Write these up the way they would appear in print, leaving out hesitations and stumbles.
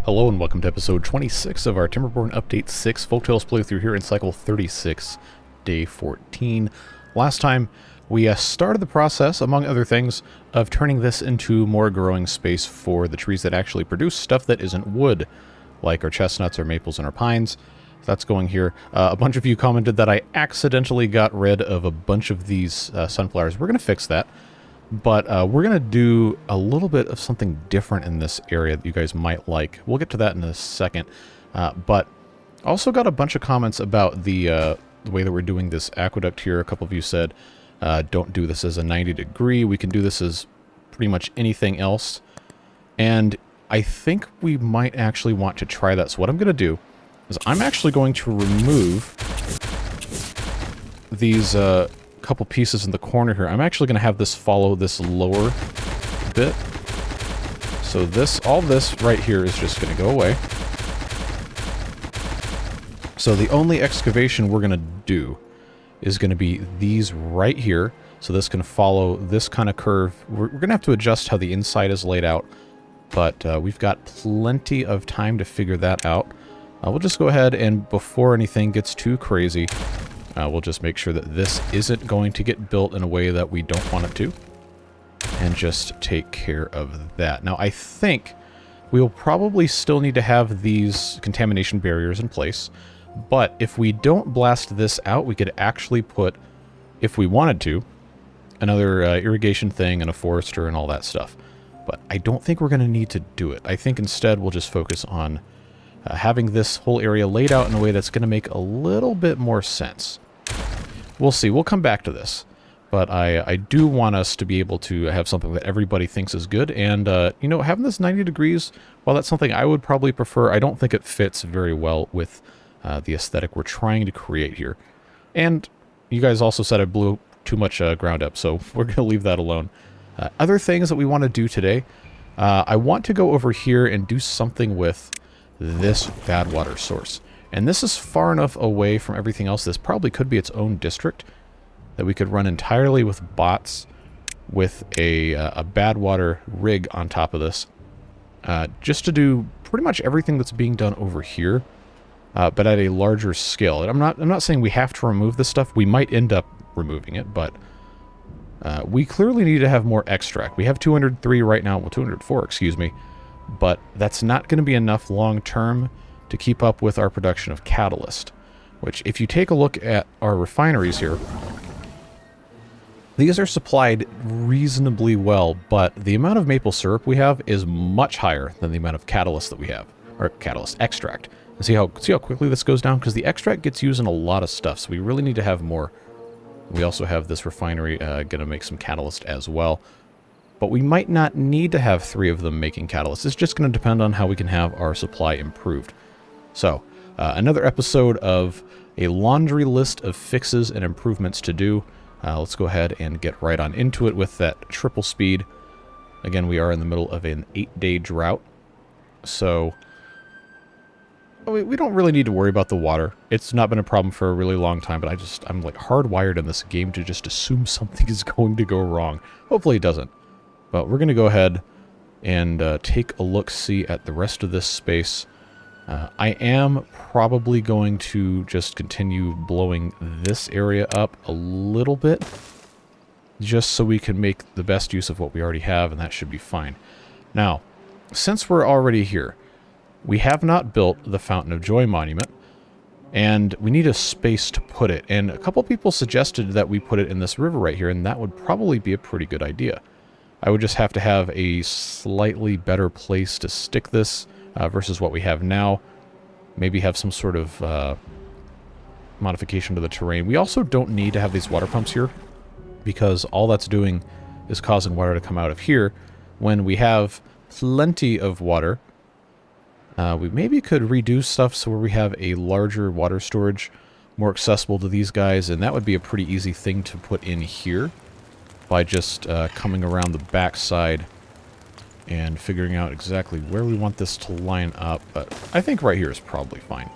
Hello and welcome to episode 26 of our Timberborn Update 6 Folktales playthrough here in cycle 36, day 14. Last time we started the process, among other things, of turning this into more growing space for the trees that actually produce stuff that isn't wood, like our chestnuts, our maples, and our pines. That's going here. A bunch of you commented that I accidentally got rid of a bunch of these sunflowers. We're going to fix that. But we're going to do a little bit of something different in this area that you guys might like. We'll get to that in a second. But also got a bunch of comments about the way that we're doing this aqueduct here. A couple of you said, don't do this as a 90 degree. We can do this as pretty much anything else. And I think we might actually want to try that. So what I'm going to do is I'm actually going to remove these couple pieces in the corner here. I'm actually going to have this follow this lower bit. So all this right here is just going to go away. So the only excavation we're going to do is going to be these right here. So this can follow this kind of curve. We're going to have to adjust how the inside is laid out, but we've got plenty of time to figure that out. We'll just go ahead and before anything gets too crazy, we'll just make sure that this isn't going to get built in a way that we don't want it to. And just take care of that. Now, I think we'll probably still need to have these contamination barriers in place. But if we don't blast this out, we could actually put, if we wanted to, another irrigation thing and a forester and all that stuff. But I don't think we're going to need to do it. I think instead we'll just focus on having this whole area laid out in a way that's going to make a little bit more sense. We'll see. We'll come back to this. But I do want us to be able to have something that everybody thinks is good. And, you know, having this 90 degrees, while that's something I would probably prefer, I don't think it fits very well with the aesthetic we're trying to create here. And you guys also said I blew too much ground up, so we're going to leave that alone. Other things that we want to do today, I want to go over here and do something with this badwater source. And this is far enough away from everything else. This probably could be its own district that we could run entirely with bots with a badwater rig on top of this. Just to do pretty much everything that's being done over here, but at a larger scale. And I'm not saying we have to remove this stuff. We might end up removing it, but we clearly need to have more extract. We have 203 right now, well 204, excuse me. But that's not going to be enough long-term to keep up with our production of catalyst, which if you take a look at our refineries here, these are supplied reasonably well, but the amount of maple syrup we have is much higher than the amount of catalyst that we have, or catalyst extract. And see how quickly this goes down? Because the extract gets used in a lot of stuff, so we really need to have more. We also have this refinery going to make some catalyst as well. But we might not need to have 3 of them making catalyst. It's just going to depend on how we can have our supply improved. So, another episode of a laundry list of fixes and improvements to do. Let's go ahead and get right on into it with that triple speed. Again, we are in the middle of an 8-day drought. So, we don't really need to worry about the water. It's not been a problem for a really long time, but I'm like hardwired in this game to just assume something is going to go wrong. Hopefully it doesn't. But we're going to go ahead and take a look-see at the rest of this space. I am probably going to just continue blowing this area up a little bit, just so we can make the best use of what we already have, and that should be fine. Now, since we're already here, we have not built the Fountain of Joy monument, and we need a space to put it. And a couple people suggested that we put it in this river right here, and that would probably be a pretty good idea. I would just have to have a slightly better place to stick this versus what we have now. Maybe have some sort of modification to the terrain. We also don't need to have these water pumps here because all that's doing is causing water to come out of here. When we have plenty of water, we maybe could redo stuff so where we have a larger water storage, more accessible to these guys, and that would be a pretty easy thing to put in here by just coming around the back side and figuring out exactly where we want this to line up. But I think right here is probably fine.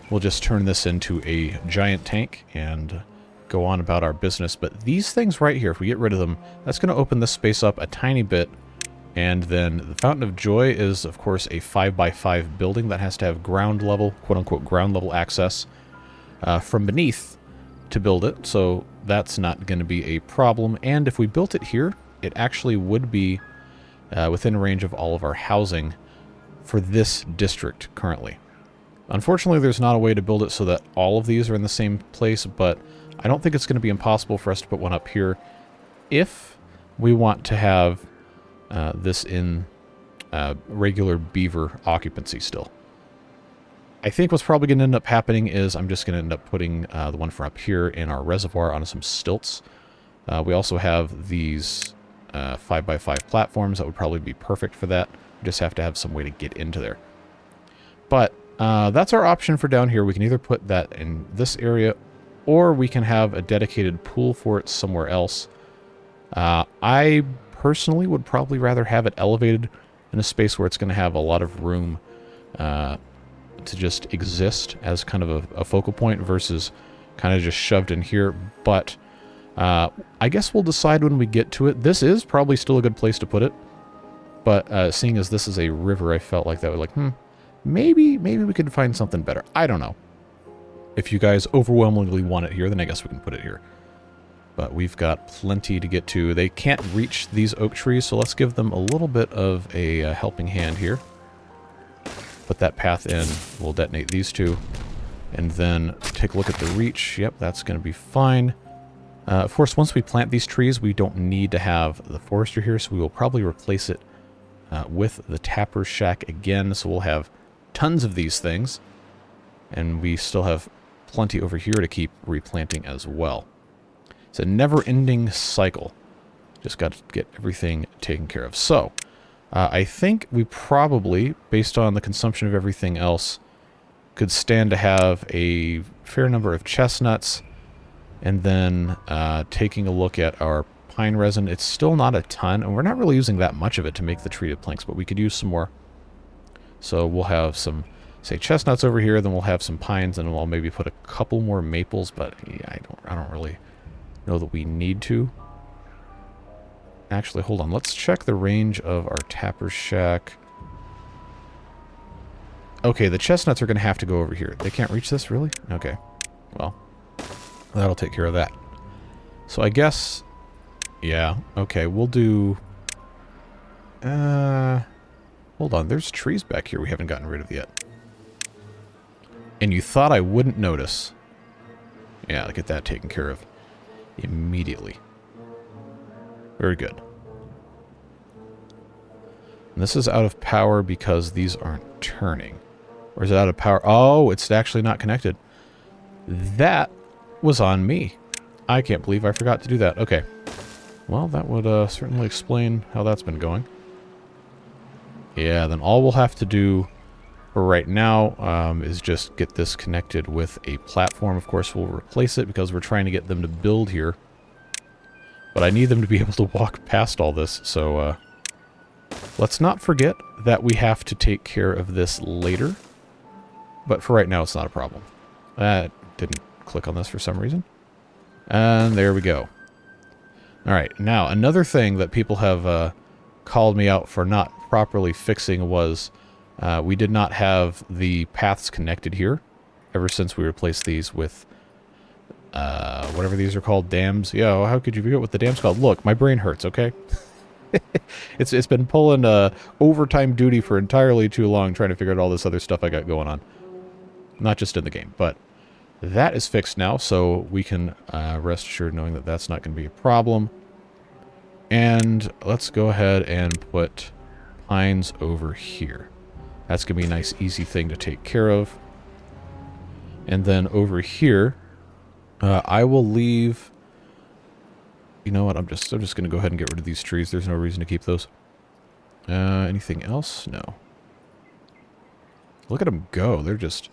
We'll just turn this into a giant tank and go on about our business. But these things right here, if we get rid of them, that's going to open this space up a tiny bit And then the Fountain of Joy is, of course, a 5x5 building that has to have ground level, quote-unquote ground level access from beneath to build it. So that's not going to be a problem. And if we built it here, it actually would be within range of all of our housing for this district currently. Unfortunately, there's not a way to build it so that all of these are in the same place, but I don't think it's going to be impossible for us to put one up here if we want to have this in regular beaver occupancy still. I think what's probably going to end up happening is I'm just going to end up putting the one from up here in our reservoir on some stilts. We also have these 5x5 platforms that would probably be perfect for that. We just have to have some way to get into there. But that's our option for down here. We can either put that in this area, or we can have a dedicated pool for it somewhere else. I personally would probably rather have it elevated in a space where it's going to have a lot of room to just exist as kind of a focal point versus kind of just shoved in here. But I guess we'll decide when we get to it. This is probably still a good place to put it. But seeing as this is a river, I felt like that would maybe we could find something better. I don't know. If you guys overwhelmingly want it here, then I guess we can put it here. But we've got plenty to get to. They can't reach these oak trees, so let's give them a little bit of a helping hand here. Put that path in. We'll detonate these two. And then take a look at the reach. Yep, that's going to be fine. Of course, once we plant these trees, we don't need to have the forester here, so we will probably replace it with the tapper's shack again. So we'll have tons of these things. And we still have plenty over here to keep replanting as well. It's a never-ending cycle. Just got to get everything taken care of. So, I think we probably, based on the consumption of everything else, could stand to have a fair number of chestnuts. And then taking a look at our pine resin, it's still not a ton, and we're not really using that much of it to make the treated planks, but we could use some more. So we'll have some, say, chestnuts over here, then we'll have some pines, and we'll maybe put a couple more maples, but yeah, I don't really know that we need to. Actually, hold on. Let's check the range of our tapper's shack. Okay, the chestnuts are going to have to go over here. They can't reach this, really? Okay. Well, that'll take care of that. So I guess, yeah, okay, we'll do... hold on. There's trees back here we haven't gotten rid of yet. And you thought I wouldn't notice. Yeah, get that taken care of immediately. Very good. And this is out of power because these aren't turning. Or is it out of power? Oh, it's actually not connected. That was on me. I can't believe I forgot to do that. Okay. Well, that would certainly explain how that's been going. Yeah, then all we'll have to do for right now is just get this connected with a platform. Of course, we'll replace it because we're trying to get them to build here. But I need them to be able to walk past all this, so let's not forget that we have to take care of this later. But for right now, it's not a problem. Didn't click on this for some reason. And there we go. Alright, now another thing that people have called me out for not properly fixing was we did not have the paths connected here ever since we replaced these with whatever these are called, dams. Yeah, well, how could you forget what the dam's called? Look, my brain hurts, okay? It's been pulling overtime duty for entirely too long trying to figure out all this other stuff I got going on. Not just in the game, but that is fixed now, so we can rest assured knowing that that's not going to be a problem. And let's go ahead and put pines over here. That's going to be a nice, easy thing to take care of. And then over here, I will leave... You know what? I'm just going to go ahead and get rid of these trees. There's no reason to keep those. Anything else? No. Look at them go. They're just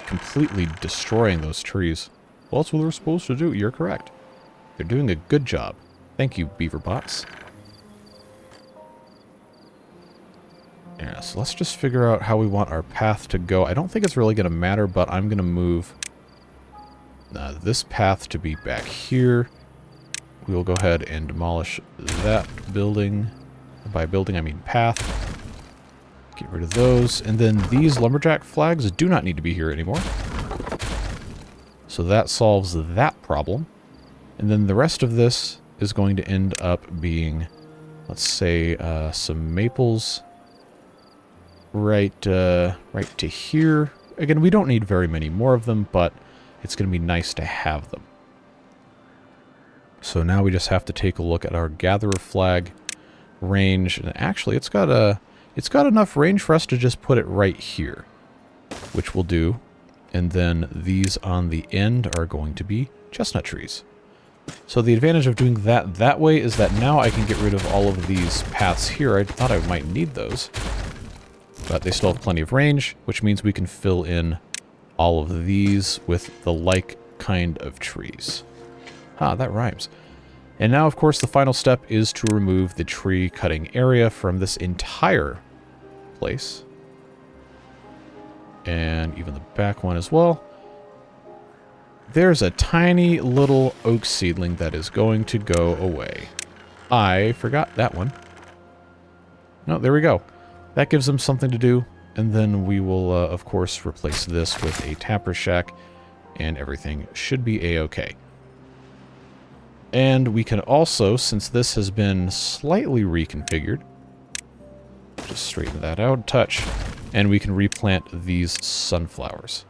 completely destroying those trees. Well, that's what they're supposed to do. You're correct. They're doing a good job. Thank you, beaver bots. Yeah, so let's just figure out how we want our path to go. I don't think it's really going to matter, but I'm going to move this path to be back here. We will go ahead and demolish that building. By building, I mean path. Get rid of those. And then these lumberjack flags do not need to be here anymore. So that solves that problem. And then the rest of this is going to end up being, let's say, some maples right to here. Again, we don't need very many more of them, but it's going to be nice to have them. So now we just have to take a look at our gatherer flag range. And actually, it's got enough range for us to just put it right here, which we'll do. And then these on the end are going to be chestnut trees. So the advantage of doing that way is that now I can get rid of all of these paths here. I thought I might need those, but they still have plenty of range, which means we can fill in all of these with the like kind of trees. Ah, that rhymes. And now, of course, the final step is to remove the tree cutting area from this entire place. And even the back one as well. There's a tiny little oak seedling that is going to go away. I forgot that one. No, there we go. That gives them something to do. And then we will, of course, replace this with a tapper shack. And everything should be a-okay. And we can also, since this has been slightly reconfigured, just straighten that out a touch, and we can replant these sunflowers.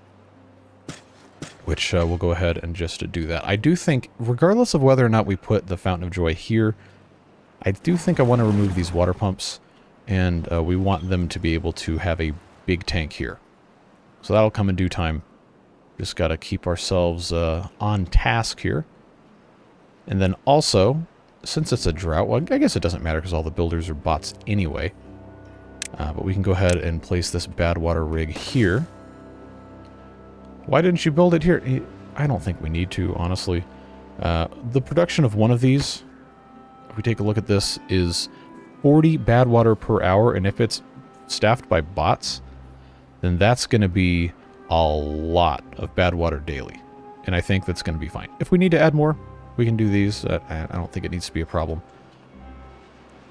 Which we'll go ahead and just do that. I do think, regardless of whether or not we put the Fountain of Joy here, I do think I want to remove these water pumps, and we want them to be able to have a big tank here. So that'll come in due time. Just got to keep ourselves on task here. And then also, since it's a drought, well, I guess it doesn't matter because all the builders are bots anyway. But we can go ahead and place this badwater rig here. Why didn't you build it here? I don't think we need to, honestly. The production of one of these, if we take a look at this, is 40 badwater per hour. And if it's staffed by bots, then that's going to be a lot of badwater daily. And I think that's going to be fine. If we need to add more, we can do these. I don't think it needs to be a problem.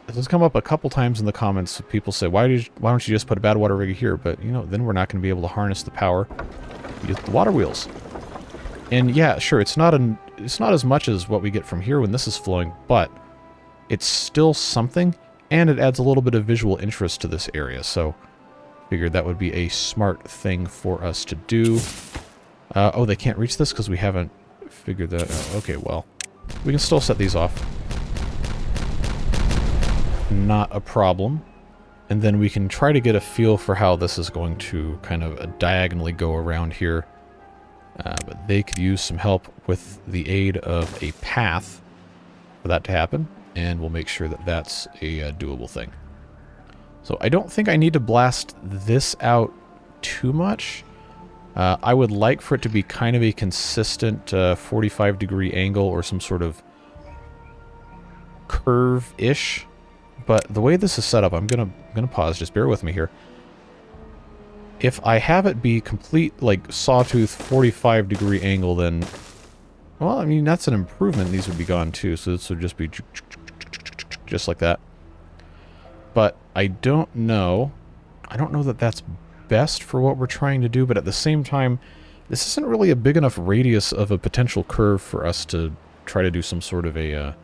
This has come up a couple times in the comments. People say, why don't you just put a badwater rig here? But, you know, then we're not going to be able to harness the power with the water wheels. And yeah, sure, it's not as much as what we get from here when this is flowing, but it's still something, and it adds a little bit of visual interest to this area. So, figured that would be a smart thing for us to do. Oh, they can't reach this because we haven't figured that out. Okay, well, we can still set these off. Not a problem. And then we can try to get a feel for how this is going to kind of diagonally go around here. But they could use some help with the aid of a path for that to happen. And we'll make sure that that's a doable thing. So I don't think I need to blast this out too much. I would like for it to be kind of a consistent 45-degree angle or some sort of curve-ish. But the way this is set up, I'm gonna pause. Just bear with me here. If I have it be complete, like, sawtooth 45-degree angle, then, well, I mean, that's an improvement. These would be gone too, so this would just be just like that. But I don't know that that's best for what we're trying to do, but at the same time, this isn't really a big enough radius of a potential curve for us to try to do some sort of a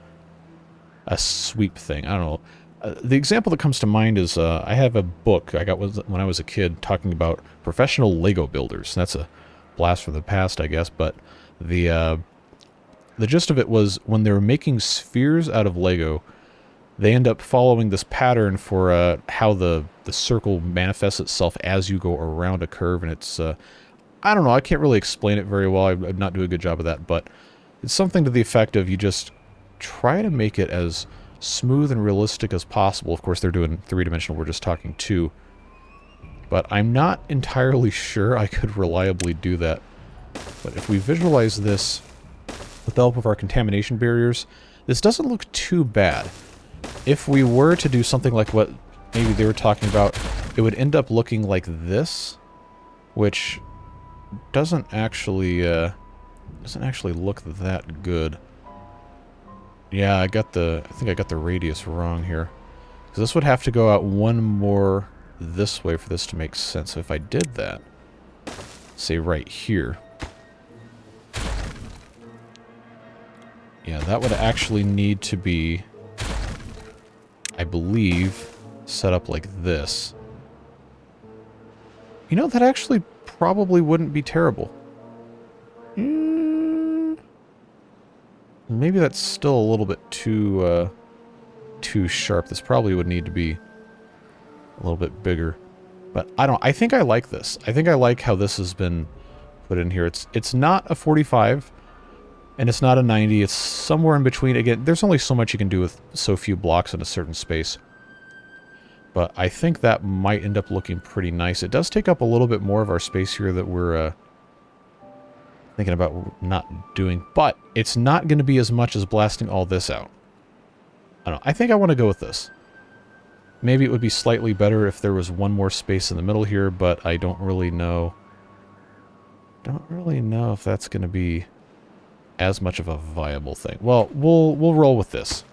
sweep thing. I don't know. The example that comes to mind is I have a book I got when I was a kid talking about professional Lego builders. That's a blast from the past, I guess, but the gist of it was when they were making spheres out of Lego, they end up following this pattern for how the circle manifests itself as you go around a curve, and it's I don't know, I can't really explain it very well. I'm not doing a good job of that, but it's something to the effect of you just try to make it as smooth and realistic as possible. Of course, they're doing three-dimensional, we're just talking two. But I'm not entirely sure I could reliably do that. But if we visualize this with the help of our contamination barriers, this doesn't look too bad. If we were to do something like what maybe they were talking about, it would end up looking like this, which doesn't actually look that good. Yeah, I think I got the radius wrong here. Because this would have to go out one more this way for this to make sense. So if I did that, say right here. Yeah, that would actually need to be, I believe, set up like this. You know, that actually probably wouldn't be terrible. Maybe that's still a little bit too sharp. This probably would need to be a little bit bigger. But I think I like this. I think I like how this has been put in here. It's not a 45, and it's not a 90. It's somewhere in between. Again, there's only so much you can do with so few blocks in a certain space. But I think that might end up looking pretty nice. It does take up a little bit more of our space here that we're thinking about not doing. But it's not going to be as much as blasting all this out. I don't know. I think I want to go with this. Maybe it would be slightly better if there was one more space in the middle here, but I don't really know. Don't really know if that's going to be as much of a viable thing. Well, we'll roll with this.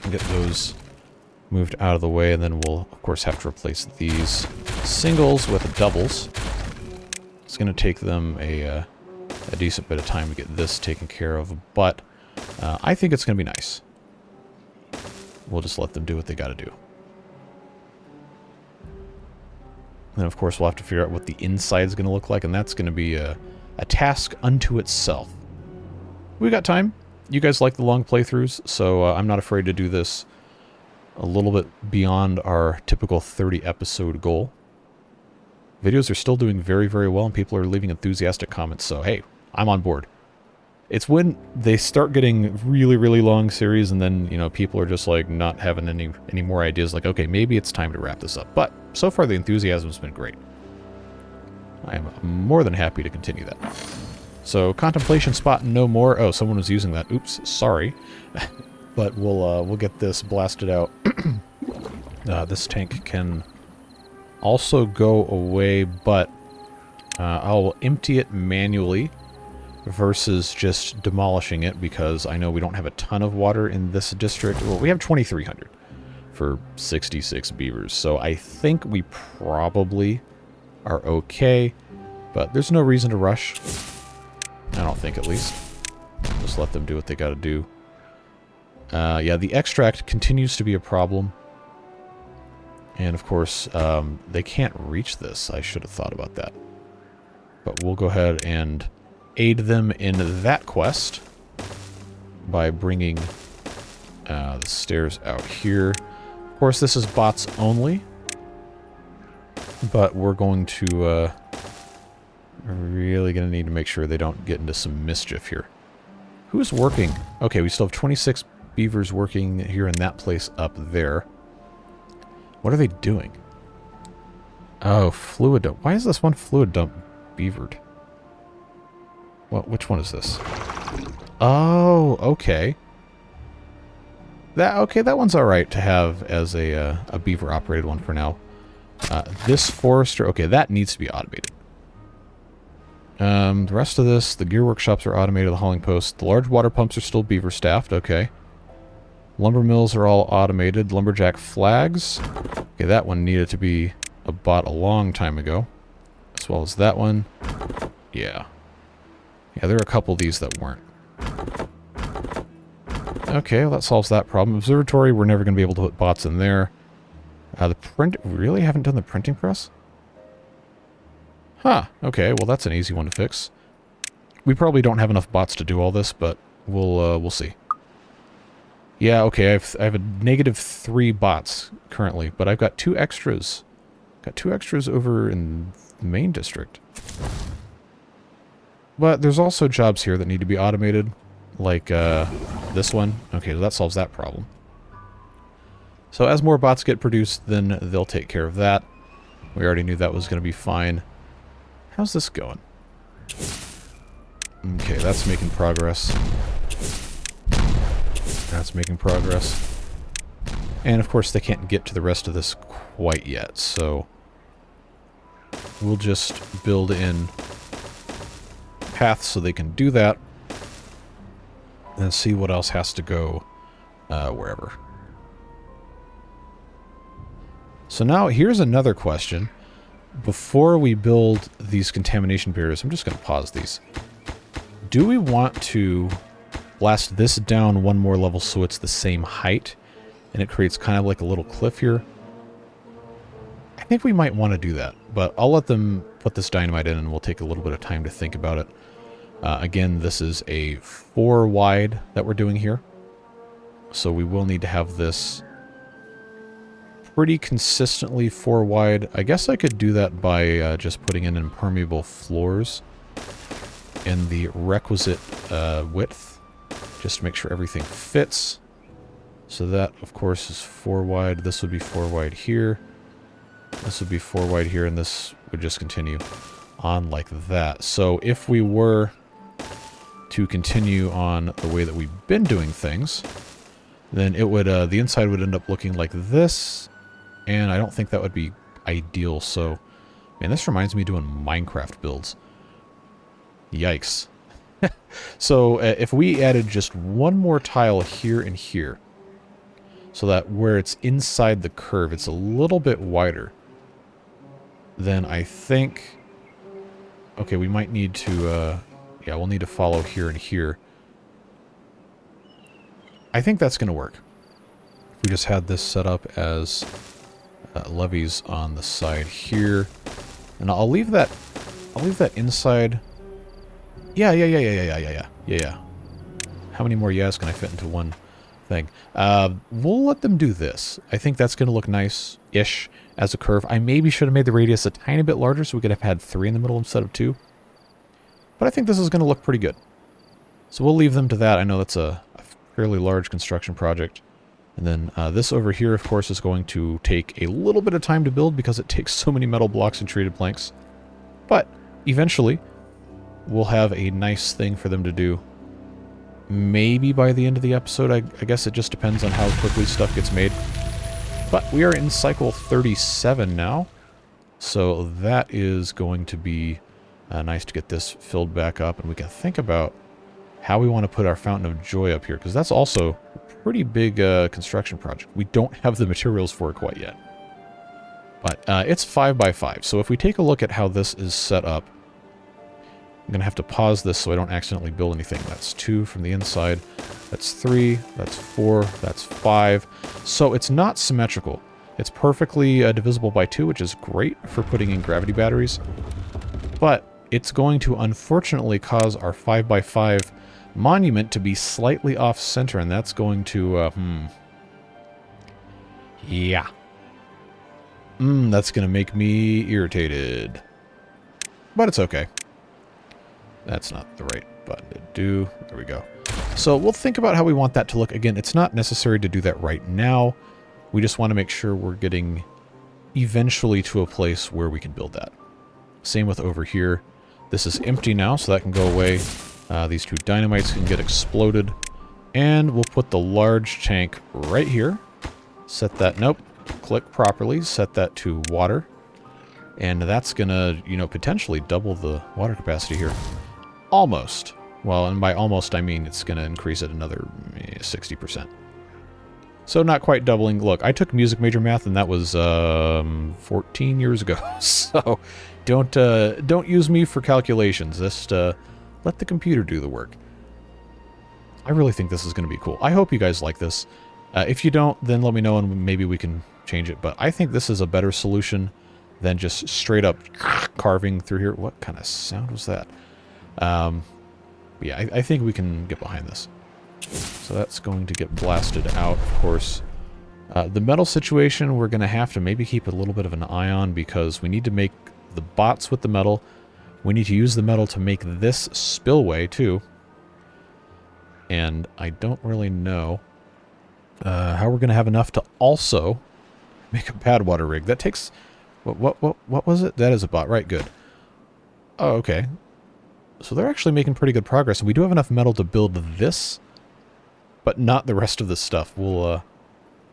Get those moved out of the way, and then we'll, of course, have to replace these singles with doubles. It's going to take them a decent bit of time to get this taken care of, but I think it's going to be nice. We'll just let them do what they got to do. Then, of course, we'll have to figure out what the inside is going to look like, and that's going to be a task unto itself. We got time. You guys like the long playthroughs, so I'm not afraid to do this a little bit beyond our typical 30-episode goal. Videos are still doing very, very well, and people are leaving enthusiastic comments, so hey, I'm on board. It's when they start getting really, really long series, and then, you know, people are just, like, not having any more ideas, like, okay, maybe it's time to wrap this up. But so far, the enthusiasm's been great. I am more than happy to continue that. So, contemplation spot no more. Oh, someone was using that. Oops, sorry. But we'll get this blasted out. This tank can also go away, but I'll empty it manually versus just demolishing it, because I know we don't have a ton of water in this district. Well, we have 2,300 for 66 beavers, so I think we probably are okay, but there's no reason to rush. I don't think, at least. Just let them do what they gotta do. Yeah, the extract continues to be a problem. And, of course, they can't reach this. I should have thought about that. But we'll go ahead and aid them in that quest by bringing the stairs out here. Of course, this is bots only, but we're going to really going to need to make sure they don't get into some mischief here. Who's working? Okay, we still have 26 beavers working here in that place up there. What are they doing? Oh, fluid dump. Why is this one fluid dump beavered? Well, which one is this? Oh, okay. That one's all right to have as a beaver-operated one for now. This forester, okay, that needs to be automated. The rest of this, the gear workshops are automated, the hauling posts. The large water pumps are still beaver-staffed, okay. Lumber mills are all automated. Lumberjack flags. Okay, that one needed to be a bot a long time ago. As well as that one. Yeah. Yeah, there are a couple of these that weren't. Okay, well, that solves that problem. Observatory, we're never going to be able to put bots in there. The print... We really haven't done the printing press? Huh, okay, well, that's an easy one to fix. We probably don't have enough bots to do all this, but we'll see. Yeah, okay, I have a -3 bots currently, but I've got 2 extras. Got 2 extras over in the main district. But there's also jobs here that need to be automated, like this one. Okay, so that solves that problem. So as more bots get produced, then they'll take care of that. We already knew that was going to be fine. How's this going? Okay, that's making progress. That's making progress. And of course they can't get to the rest of this quite yet, so we'll just build in paths so they can do that, and see what else has to go wherever. So now here's another question. Before we build these contamination barriers, I'm just going to pause these. Do we want to blast this down one more level so it's the same height and it creates kind of like a little cliff here? I think we might want to do that, but I'll let them put this dynamite in and we'll take a little bit of time to think about it. Again, this is a 4 wide that we're doing here. So we will need to have this pretty consistently 4 wide. I guess I could do that by just putting in impermeable floors in the requisite width, just to make sure everything fits. So that, of course, is 4 wide. This would be 4 wide here. This would be 4 wide here, and this would just continue on like that. So if we were to continue on the way that we've been doing things, then it would the inside would end up looking like this. And I don't think that would be ideal, so... Man, this reminds me of doing Minecraft builds. Yikes. So, if we added just one more tile here and here, so that where it's inside the curve, it's a little bit wider, then I think... Okay, we might need to... yeah, we'll need to follow here and here. I think that's going to work. We just had this set up as... levees on the side here, and I'll leave that inside. Yeah. How many more yeahs can I fit into one thing? We'll let them do this. I think that's going to look nice-ish as a curve. I maybe should have made the radius a tiny bit larger so we could have had 3 in the middle instead of 2. But I think this is going to look pretty good. So we'll leave them to that. I know that's a fairly large construction project. And then this over here, of course, is going to take a little bit of time to build because it takes so many metal blocks and treated planks. But eventually, we'll have a nice thing for them to do. Maybe by the end of the episode. I guess it just depends on how quickly stuff gets made. But we are in cycle 37 now. So that is going to be nice to get this filled back up. And we can think about how we want to put our Fountain of Joy up here, because that's also a pretty big construction project. We don't have the materials for it quite yet. But it's 5 by 5, so if we take a look at how this is set up, I'm going to have to pause this so I don't accidentally build anything. That's 2 from the inside, that's 3, that's 4, that's 5. So it's not symmetrical. It's perfectly divisible by 2, which is great for putting in gravity batteries. But it's going to unfortunately cause our 5 by 5 monument to be slightly off-center, and that's going to, yeah. That's going to make me irritated. But it's okay. That's not the right button to do. There we go. So we'll think about how we want that to look. Again, it's not necessary to do that right now. We just want to make sure we're getting eventually to a place where we can build that. Same with over here. This is empty now, so that can go away. These 2 dynamites can get exploded. And we'll put the large tank right here. Set that, nope, click properly, set that to water. And that's gonna, you know, potentially double the water capacity here. Almost. Well, and by almost I mean it's gonna increase it another 60%. So not quite doubling. Look, I took music major math and that was 14 years ago. So don't use me for calculations. Just let the computer do the work. I really think this is going to be cool. I hope you guys like this. If you don't, then let me know and maybe we can change it. But I think this is a better solution than just straight up carving through here. What kind of sound was that? Yeah, I think we can get behind this. So that's going to get blasted out, of course. The metal situation, we're going to have to maybe keep a little bit of an eye on because we need to make the bots with the metal. We need to use the metal to make this spillway, too. And I don't really know how we're going to have enough to also make a badwater rig. That takes... What was it? That is a bot. Right, good. Oh, okay. So they're actually making pretty good progress. And we do have enough metal to build this, but not the rest of this stuff. We'll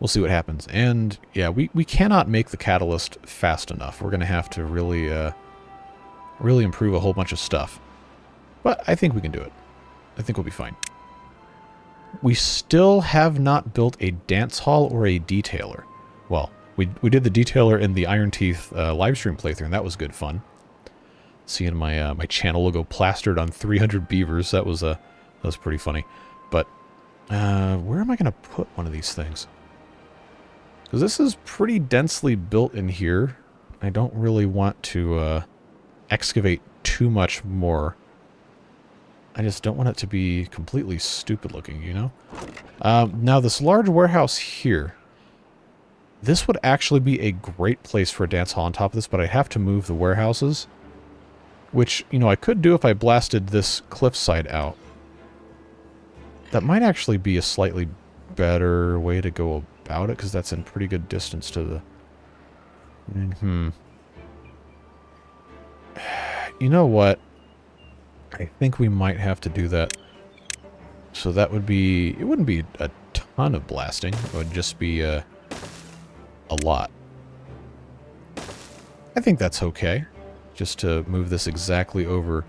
see what happens. And, yeah, we cannot make the catalyst fast enough. We're going to have to really... really improve a whole bunch of stuff. But I think we can do it. I think we'll be fine. We still have not built a dance hall or a detailer. Well, We did the detailer in the Iron Teeth live stream playthrough, and that was good fun. Seeing my my channel logo plastered on 300 beavers, that was pretty funny. But where am I going to put one of these things? Because this is pretty densely built in here. I don't really want to excavate too much more. I just don't want it to be completely stupid looking, you know? Now, this large warehouse here, this would actually be a great place for a dance hall on top of this, but I have to move the warehouses, which, you know, I could do if I blasted this cliffside out. That might actually be a slightly better way to go about it, because that's in pretty good distance to the... You know what? I think we might have to do that. So that would be... It wouldn't be a ton of blasting. It would just be a lot. I think that's okay. Just to move this exactly over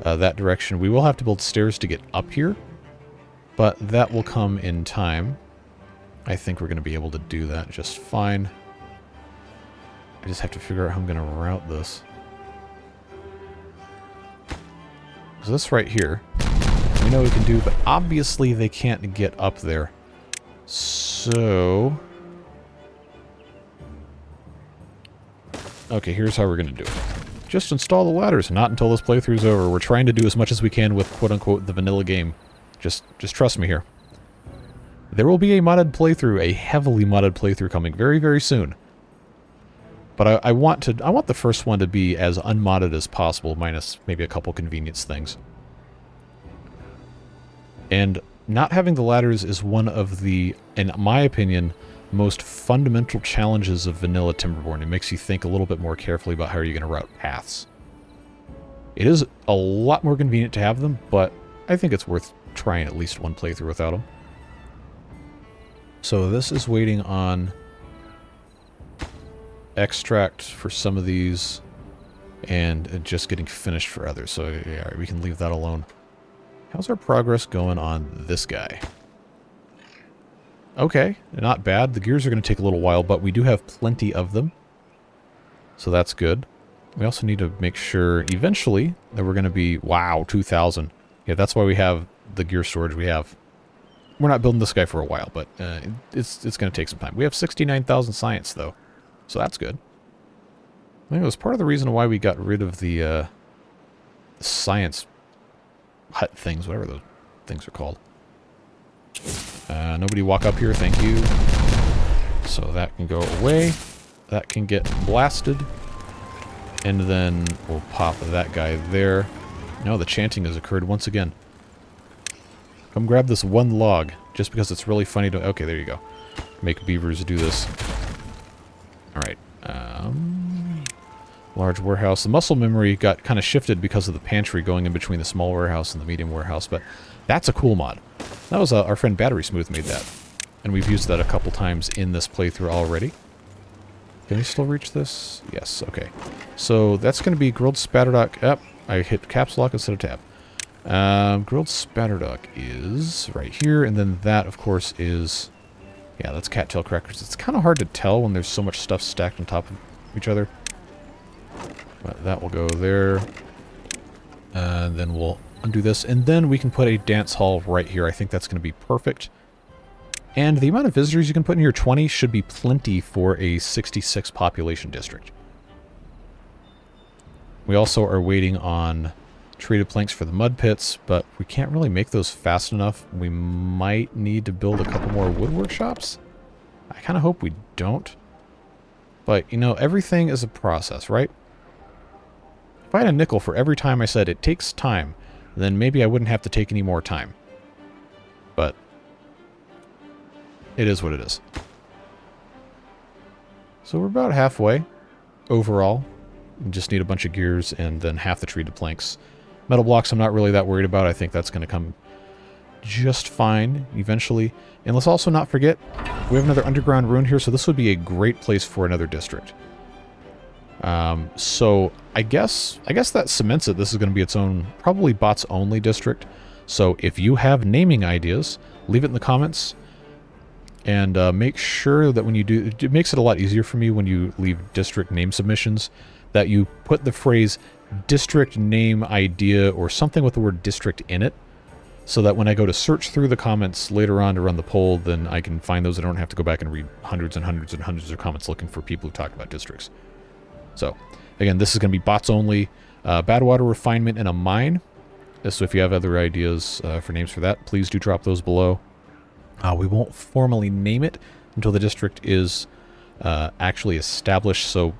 that direction. We will have to build stairs to get up here. But that will come in time. I think we're going to be able to do that just fine. I just have to figure out how I'm going to route this. So this right here, we know we can do, but obviously they can't get up there. So... Okay, here's how we're going to do it. Just install the ladders, not until this playthrough's over. We're trying to do as much as we can with quote-unquote the vanilla game. Just trust me here. There will be a modded playthrough, a heavily modded playthrough coming very, very soon. But I want the first one to be as unmodded as possible, minus maybe a couple convenience things. And not having the ladders is one of the, in my opinion, most fundamental challenges of vanilla Timberborn. It makes you think a little bit more carefully about how you're going to route paths. It is a lot more convenient to have them, but I think it's worth trying at least one playthrough without them. So this is waiting on extract for some of these and just getting finished for others. So yeah, we can leave that alone. How's our progress going on this guy? Okay, not bad. The gears are going to take a little while, but we do have plenty of them. So that's good. We also need to make sure eventually that we're going to be... Wow, 2,000. Yeah, that's why we have the gear storage we have. We're not building this guy for a while, but it's going to take some time. We have 69,000 science, though. So that's good. I think it was part of the reason why we got rid of the science hut things, whatever those things are called. Nobody walk up here, thank you. So that can go away. That can get blasted. And then we'll pop that guy there. No, the chanting has occurred once again. Come grab this one log, just because it's really funny to... Okay, there you go. Make beavers do this. Alright. Large warehouse. The muscle memory got kind of shifted because of the pantry going in between the small warehouse and the medium warehouse, but that's a cool mod. That was our friend Battery Smooth made that. And we've used that a couple times in this playthrough already. Can we still reach this? Yes, okay. So that's going to be grilled spatterdock. Yep, I hit caps lock instead of tab. Grilled spatterdock is right here, and then that, of course, is... Yeah, that's cattail crackers. It's kind of hard to tell when there's so much stuff stacked on top of each other. But that will go there. And then we'll undo this. And then we can put a dance hall right here. I think that's going to be perfect. And the amount of visitors you can put in here, 20, should be plenty for a 66 population district. We also are waiting on treated planks for the mud pits, but we can't really make those fast enough. We might need to build a couple more wood workshops. I kind of hope we don't. But, you know, everything is a process, right? If I had a nickel for every time I said it takes time, then maybe I wouldn't have to take any more time. But it is what it is. So we're about halfway overall. We just need a bunch of gears and then half the treated planks. Metal blocks I'm not really that worried about. I think that's going to come just fine eventually. And let's also not forget, we have another underground ruin here, so this would be a great place for another district. So I guess that cements it. This is going to be its own, probably bots only district. So if you have naming ideas, leave it in the comments. And make sure that when you do, it makes it a lot easier for me when you leave district name submissions, that you put the phrase district name idea or something with the word district in it, so that when I go to search through the comments later on to run the poll, then I can find those. I don't have to go back and read hundreds and hundreds and hundreds of comments looking for people who talk about districts. So, again, this is going to be bots only. Badwater refinement and a mine. So if you have other ideas for names for that, please do drop those below. We won't formally name it until the district is actually established, so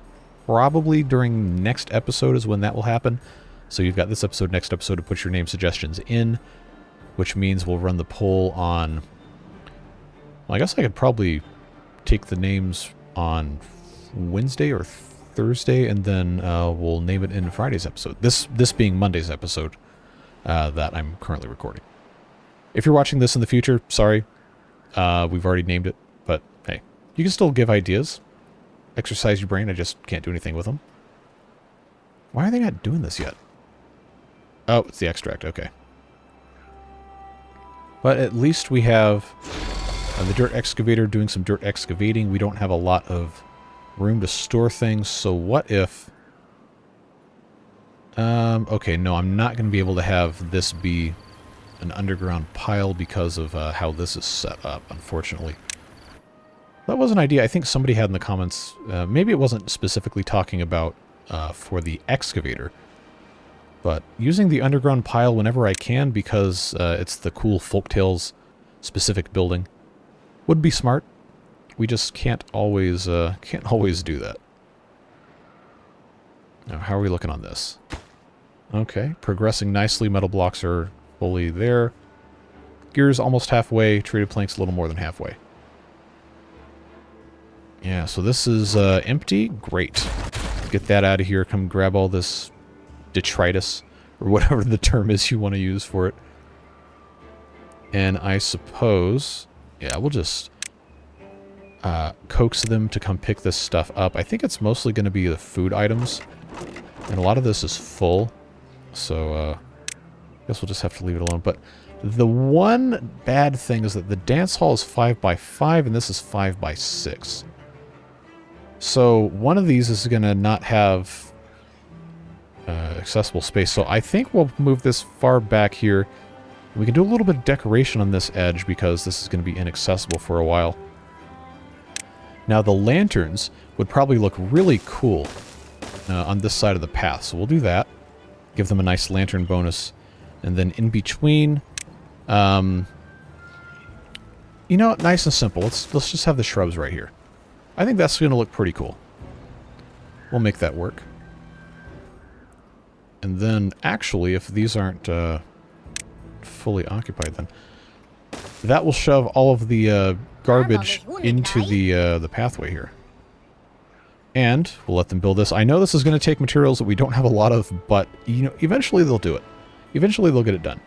probably during next episode is when that will happen. So you've got this episode, next episode to put your name suggestions in, which means we'll run the poll on... Well, I guess I could probably take the names on Wednesday or Thursday, and then we'll name it in Friday's episode. This being Monday's episode that I'm currently recording. If you're watching this in the future, sorry. We've already named it, but hey, you can still give ideas. Exercise your brain, I just can't do anything with them. Why are they not doing this yet? Oh, it's the extract, okay. But at least we have the dirt excavator doing some dirt excavating. We don't have a lot of room to store things, so what if... okay, no, I'm not going to be able to have this be an underground pile because of how this is set up, unfortunately. That was an idea I think somebody had in the comments. Maybe it wasn't specifically talking about for the excavator, but using the underground pile whenever I can because it's the cool folktales specific building would be smart. We just can't always do that. Now, how are we looking on this? Okay, progressing nicely. Metal blocks are fully there. Gears almost halfway. Treated planks a little more than halfway. Yeah, so this is empty. Great. Get that out of here. Come grab all this detritus, or whatever the term is you want to use for it. And I suppose, yeah, we'll just coax them to come pick this stuff up. I think it's mostly going to be the food items, and a lot of this is full, so I guess we'll just have to leave it alone. But the one bad thing is that the dance hall is 5x5, and this is 5x6. So one of these is going to not have accessible space. So I think we'll move this far back here. We can do a little bit of decoration on this edge because this is going to be inaccessible for a while. Now the lanterns would probably look really cool on this side of the path. So we'll do that. Give them a nice lantern bonus. And then in between, you know, nice and simple. Let's just have the shrubs right here. I think that's going to look pretty cool. We'll make that work. And then, actually, if these aren't fully occupied, then that will shove all of the garbage into the pathway here. And we'll let them build this. I know this is going to take materials that we don't have a lot of, but you know, eventually they'll do it. Eventually they'll get it done.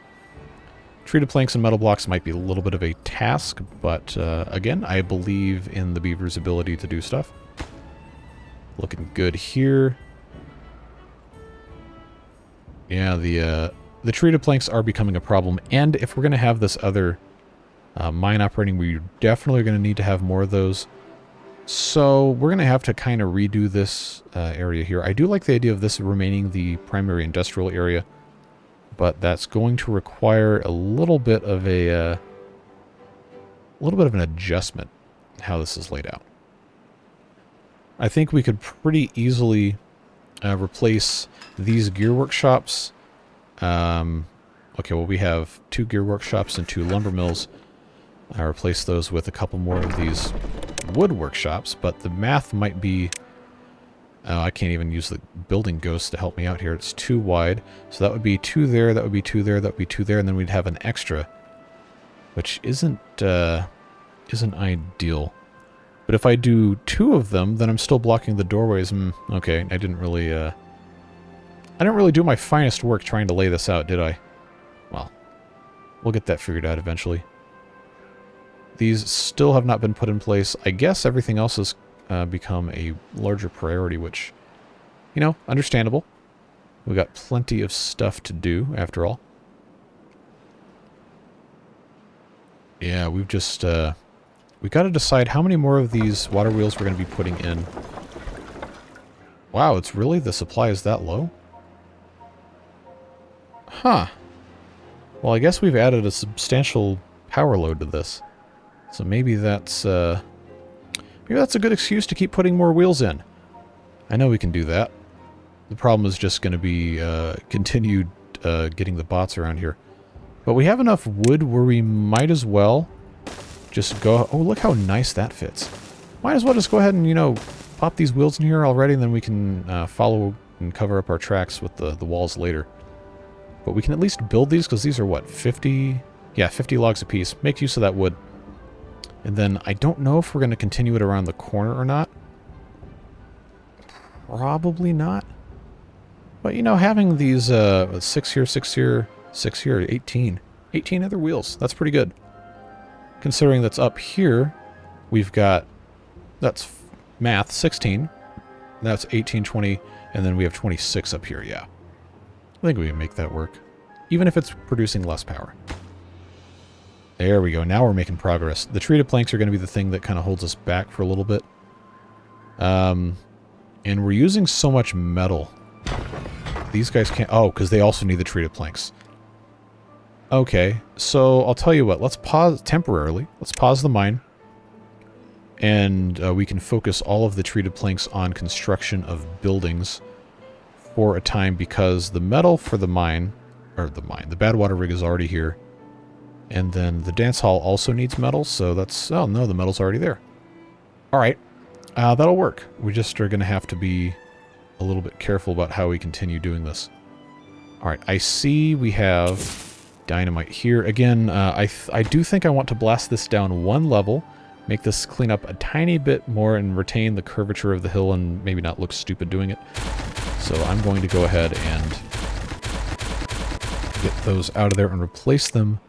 Treated planks and metal blocks might be a little bit of a task, but again, I believe in the beaver's ability to do stuff. Looking good here. Yeah, the treated planks are becoming a problem, and if we're going to have this other mine operating, we're definitely going to need to have more of those. So we're going to have to kind of redo this area here. I do like the idea of this remaining the primary industrial area, but that's going to require a little bit of an adjustment in how this is laid out. I think we could pretty easily replace these gear workshops. Okay, well, we have 2 gear workshops and 2 lumber mills. I replace those with a couple more of these wood workshops, but the math might be... I can't even use the building ghost to help me out here. It's too wide. So that would be 2 there, that would be 2 there, that would be 2 there, and then we'd have an extra, which isn't ideal. But if I do 2 of them, then I'm still blocking the doorways. Okay, I didn't really do my finest work trying to lay this out, did I? Well, we'll get that figured out eventually. These still have not been put in place. I guess everything else has become a larger priority, which, you know, understandable. We've got plenty of stuff to do, after all. Yeah, we've just We got to decide how many more of these water wheels we're going to be putting in. Wow, it's really, the supply is that low? Huh. Well, I guess we've added a substantial power load to this. So maybe that's a good excuse to keep putting more wheels in. I know we can do that. The problem is just going to be continued getting the bots around here. But we have enough wood where we might as well just go... Oh, look how nice that fits. Might as well just go ahead and, you know, pop these wheels in here already, and then we can follow and cover up our tracks with the walls later. But we can at least build these, because these are, what, 50... Yeah, 50 logs apiece. Make use of that wood. And then I don't know if we're going to continue it around the corner or not. Probably not. But, you know, having these 6 here, 6 here, 6 here, 18. 18 other wheels. That's pretty good. Considering that's up here, we've got... That's math, 16. That's 18, 20, and then we have 26 up here, yeah. I think we can make that work. Even if it's producing less power. There we go. Now we're making progress. The treated planks are going to be the thing that kind of holds us back for a little bit. And we're using so much metal. These guys can't... Oh, because they also need the treated planks. Okay, so I'll tell you what. Let's pause temporarily. Let's pause the mine. And we can focus all of the treated planks on construction of buildings for a time, because the metal for the mine... Or the badwater rig is already here. And then the dance hall also needs metal, so that's... Oh, no, the metal's already there. Alright, that'll work. We just are going to have to be a little bit careful about how we continue doing this. Alright, I see we have dynamite here. Again, I do think I want to blast this down one level, make this clean up a tiny bit more, and retain the curvature of the hill and maybe not look stupid doing it. So I'm going to go ahead and get those out of there and replace them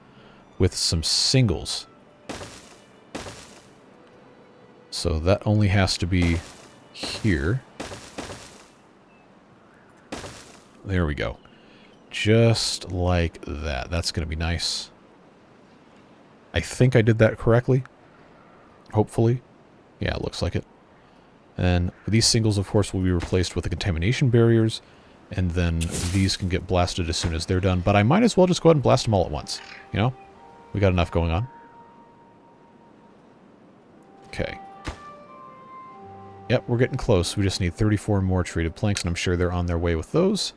with some singles. So that only has to be here. There we go. Just like that. That's going to be nice. I think I did that correctly. Hopefully. Yeah, it looks like it. And these singles, of course, will be replaced with the contamination barriers. And then these can get blasted as soon as they're done. But I might as well just go ahead and blast them all at once. You know? We got enough going on. Okay. Yep, we're getting close. We just need 34 more treated planks, and I'm sure they're on their way with those.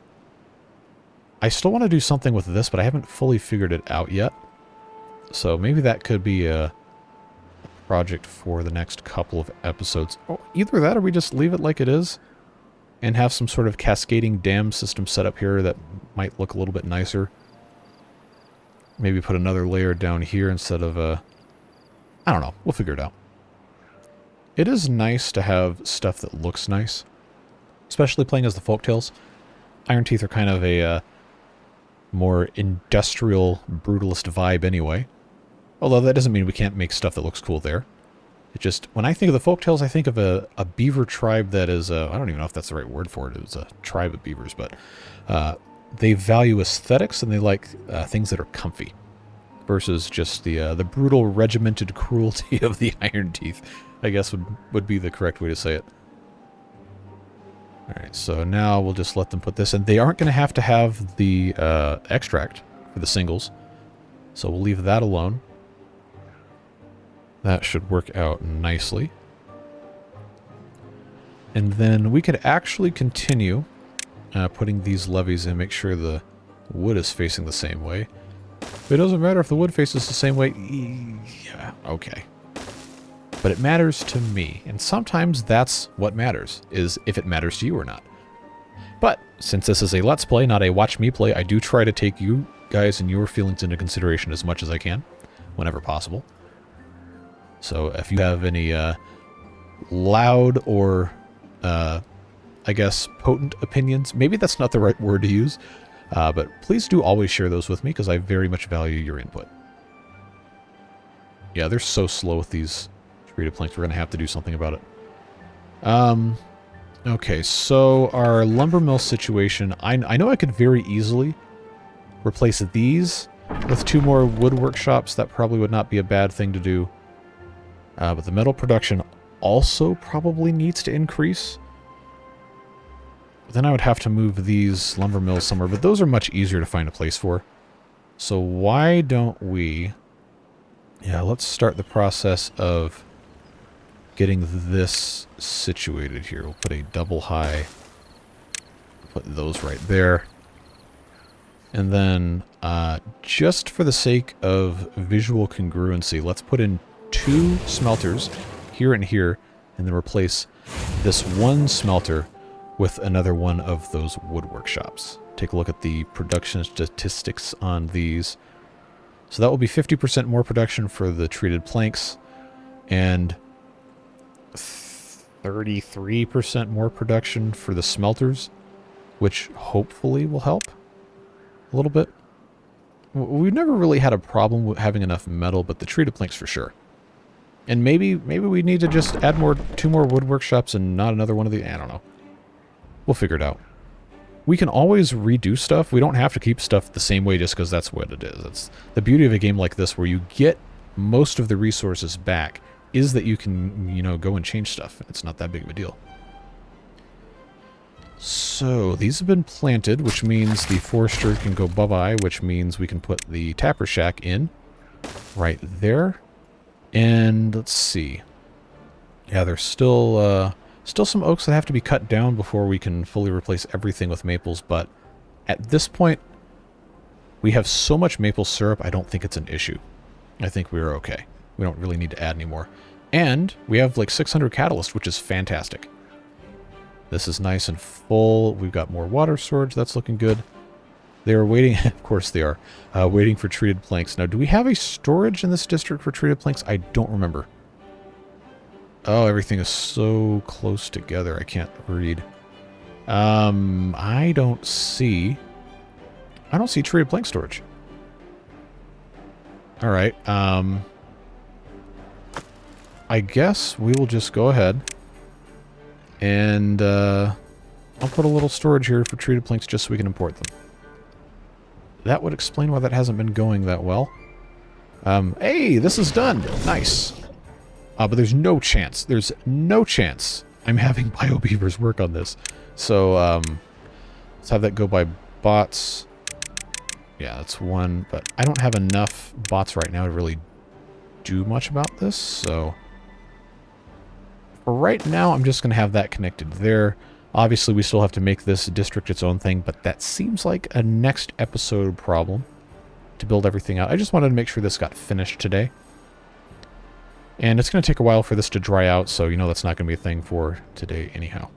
I still want to do something with this, but I haven't fully figured it out yet. So maybe that could be a project for the next couple of episodes. Oh, either that or we just leave it like it is and have some sort of cascading dam system set up here that might look a little bit nicer. Maybe put another layer down here instead of a... I don't know. We'll figure it out. It is nice to have stuff that looks nice. Especially playing as the Folktales. Iron Teeth are kind of a more industrial, brutalist vibe anyway. Although that doesn't mean we can't make stuff that looks cool there. It just... When I think of the Folktales, I think of a beaver tribe that is... I don't even know if that's the right word for it. It's a tribe of beavers, but... they value aesthetics, and they like things that are comfy, versus just the brutal, regimented cruelty of the Iron Teeth, I guess would be the correct way to say it. Alright, so now we'll just let them put this in. They aren't going to have the extract for the singles, so we'll leave that alone. That should work out nicely. And then we could actually continue... putting these levees in, make sure the wood is facing the same way. But it doesn't matter if the wood faces the same way. Yeah, okay. But it matters to me, and sometimes that's what matters, is if it matters to you or not. But since this is a Let's Play, not a Watch Me Play, I do try to take you guys and your feelings into consideration as much as I can, whenever possible. So if you have any loud or... I guess, potent opinions. Maybe that's not the right word to use, but please do always share those with me, because I very much value your input. Yeah, they're so slow with these treated planks. We're going to have to do something about it. Okay, so our lumber mill situation, I know I could very easily replace these with 2 more wood workshops. That probably would not be a bad thing to do. But the metal production also probably needs to increase. Then I would have to move these lumber mills somewhere, but those are much easier to find a place for. So why don't we... Yeah, let's start the process of getting this situated here. We'll put a double high. Put those right there. And then, just for the sake of visual congruency, let's put in 2 smelters here and here, and then replace this one smelter with another one of those woodwork shops. Take a look at the production statistics on these. So that will be 50% more production for the treated planks, and 33% more production for the smelters, which hopefully will help a little bit. We've never really had a problem with having enough metal, but the treated planks for sure. And maybe we need to just add 2 more woodwork shops and not another one of the... I don't know. We'll figure it out. We can always redo stuff. We don't have to keep stuff the same way just because that's what it is. It's the beauty of a game like this where you get most of the resources back is that you can, you know, go and change stuff. It's not that big of a deal. So these have been planted, which means the forester can go bye-bye, which means we can put the tapper shack in right there. And let's see. Yeah, there's still some oaks that have to be cut down before we can fully replace everything with maples, but at this point, we have so much maple syrup, I don't think it's an issue. I think we're okay. We don't really need to add any more. And we have like 600 catalyst, which is fantastic. This is nice and full. We've got more water storage. That's looking good. They are waiting, of course they are, waiting for treated planks. Now, do we have a storage in this district for treated planks? I don't remember. Oh, everything is so close together. I can't read. I don't see treated plank storage. All right. I guess we will just go ahead and I'll put a little storage here for treated planks just so we can import them. That would explain why that hasn't been going that well. Hey, this is done. Nice. But there's no chance. There's no chance I'm having BioBeavers work on this. So, let's have that go by bots. Yeah, that's one. But I don't have enough bots right now to really do much about this. So, for right now, I'm just going to have that connected there. Obviously, we still have to make this district its own thing. But that seems like a next episode problem to build everything out. I just wanted to make sure this got finished today. And it's going to take a while for this to dry out, so you know that's not going to be a thing for today anyhow.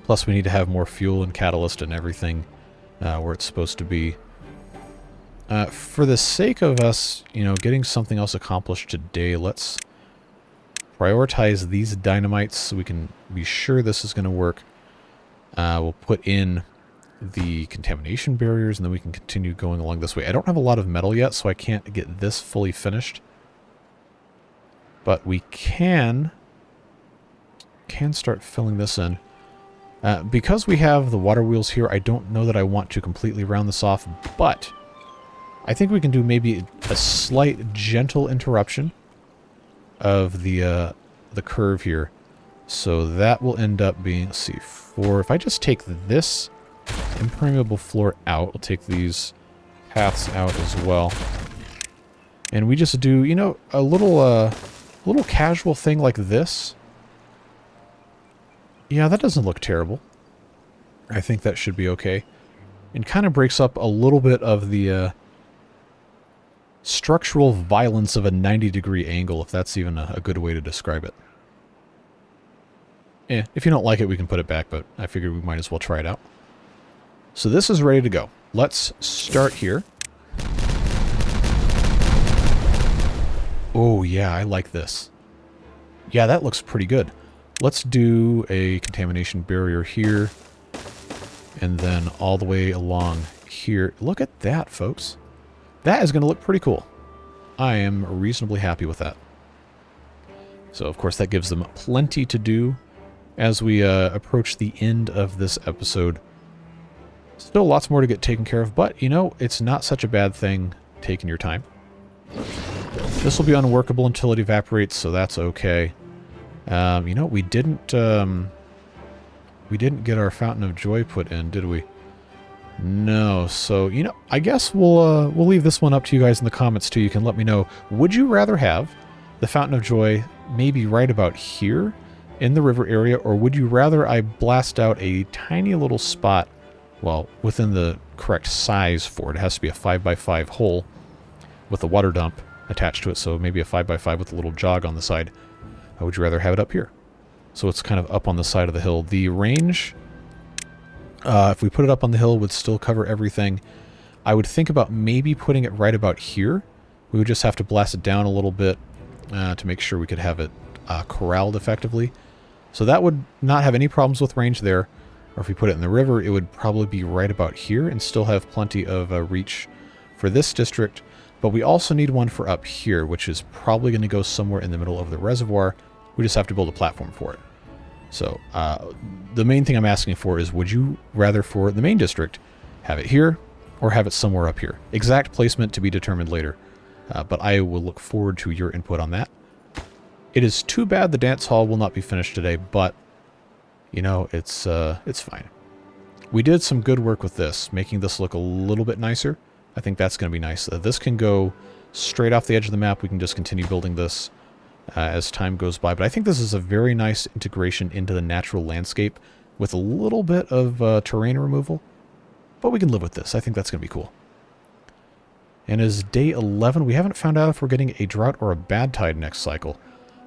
Plus, we need to have more fuel and catalyst and everything where it's supposed to be. For the sake of us, you know, getting something else accomplished today, let's prioritize these dynamites so we can be sure this is going to work. We'll put in the contamination barriers, and then we can continue going along this way. I don't have a lot of metal yet, so I can't get this fully finished. But we can start filling this in. Because we have the water wheels here, I don't know that I want to completely round this off, but I think we can do maybe a slight gentle interruption of the curve here. So that will end up being, let's see, if I just take this impermeable floor out, we'll take these paths out as well. And we just do, you know, a little casual thing like this. Yeah, that doesn't look terrible. I think that should be okay. It kind of breaks up a little bit of the structural violence of a 90-degree angle, if that's even a good way to describe it. If you don't like it, we can put it back, but I figured we might as well try it out. So this is ready to go. Let's start here. Oh, yeah, I like this. Yeah, that looks pretty good. Let's do a contamination barrier here. And then all the way along here. Look at that, folks. That is going to look pretty cool. I am reasonably happy with that. So, of course, that gives them plenty to do as we approach the end of this episode. Still lots more to get taken care of, but, you know, it's not such a bad thing taking your time. This will be unworkable until it evaporates, so that's okay. You know, we didn't get our Fountain of Joy put in, did we? No. So, you know, I guess we'll leave this one up to you guys in the comments too. You can let me know, would you rather have the Fountain of Joy maybe right about here in the river area, or would you rather I blast out a tiny little spot, well, within the correct size for it? It has to be a 5x5 hole with a water dump attached to it, so maybe a 5x5 with a little jog on the side. Or would you rather have it up here? So it's kind of up on the side of the hill. The range, if we put it up on the hill, would still cover everything. I would think about maybe putting it right about here. We would just have to blast it down a little bit to make sure we could have it corralled effectively. So that would not have any problems with range there. Or if we put it in the river, it would probably be right about here and still have plenty of reach for this district. But we also need one for up here, which is probably going to go somewhere in the middle of the reservoir. We just have to build a platform for it. So the main thing I'm asking for is, would you rather for the main district have it here or have it somewhere up here? Exact placement to be determined later. But I will look forward to your input on that. It is too bad the dance hall will not be finished today, but you know, it's fine. We did some good work with this, making this look a little bit nicer. I think that's going to be nice. This can go straight off the edge of the map. We can just continue building this as time goes by. But I think this is a very nice integration into the natural landscape with a little bit of terrain removal. But we can live with this. I think that's going to be cool. And as day 11, we haven't found out if we're getting a drought or a bad tide next cycle.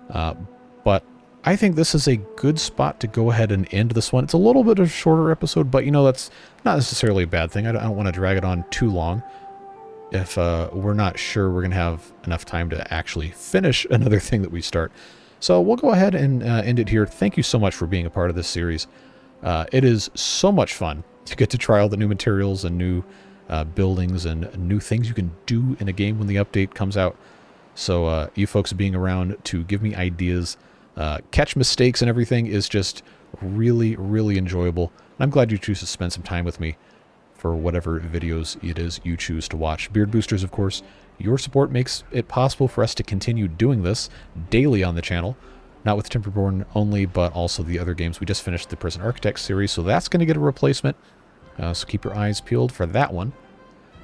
But I think this is a good spot to go ahead and end this one. It's a little bit of a shorter episode, but you know, that's not necessarily a bad thing. I don't want to drag it on too long if we're not sure we're going to have enough time to actually finish another thing that we start. So we'll go ahead and end it here. Thank you so much for being a part of this series. It is so much fun to get to try all the new materials and new buildings and new things you can do in a game when the update comes out. So you folks being around to give me ideas, catch mistakes and everything is just really, really enjoyable. And I'm glad you choose to spend some time with me for whatever videos it is you choose to watch. Beard Boosters, of course, your support makes it possible for us to continue doing this daily on the channel. Not with Timberborn only, but also the other games. We just finished the Prison Architect series, so that's going to get a replacement. So keep your eyes peeled for that one.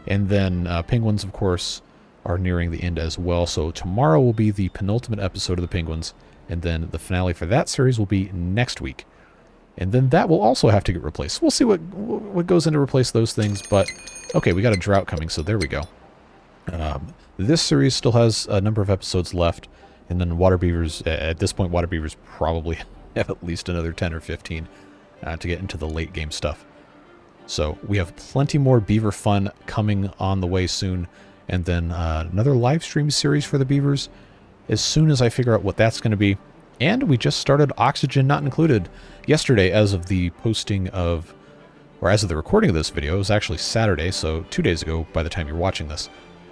And then Penguins, of course, are nearing the end as well. So tomorrow will be the penultimate episode of the Penguins, and then the finale for that series will be next week. And then that will also have to get replaced. We'll see what goes in to replace those things, but okay, we got a drought coming, so there we go. This series still has a number of episodes left, and then Water Beavers, at this point, Water Beavers probably have at least another 10 or 15 to get into the late game stuff. So we have plenty more beaver fun coming on the way soon. And then another live stream series for the beavers as soon as I figure out what that's going to be. And we just started Oxygen Not Included yesterday as of the posting of, or as of the recording of this video. It was actually Saturday, so 2 days ago by the time you're watching this.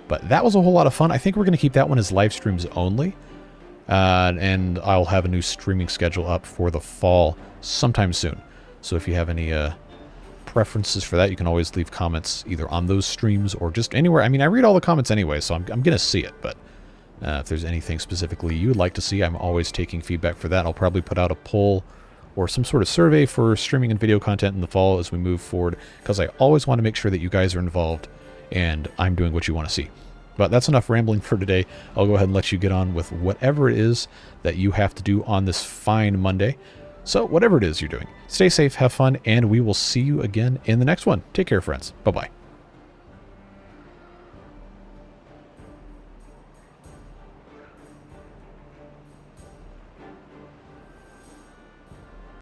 But that was a whole lot of fun. I think we're going to keep that one as live streams only. And I'll have a new streaming schedule up for the fall sometime soon. So if you have any preferences for that, you can always leave comments either on those streams or just anywhere. I mean, I read all the comments anyway, so I'm going to see it. But if there's anything specifically you would like to see, I'm always taking feedback for that. I'll probably put out a poll or some sort of survey for streaming and video content in the fall as we move forward, because I always want to make sure that you guys are involved and I'm doing what you want to see. But that's enough rambling for today. I'll go ahead and let you get on with whatever it is that you have to do on this fine Monday. So whatever it is you're doing, stay safe, have fun, and we will see you again in the next one. Take care, friends. Bye-bye.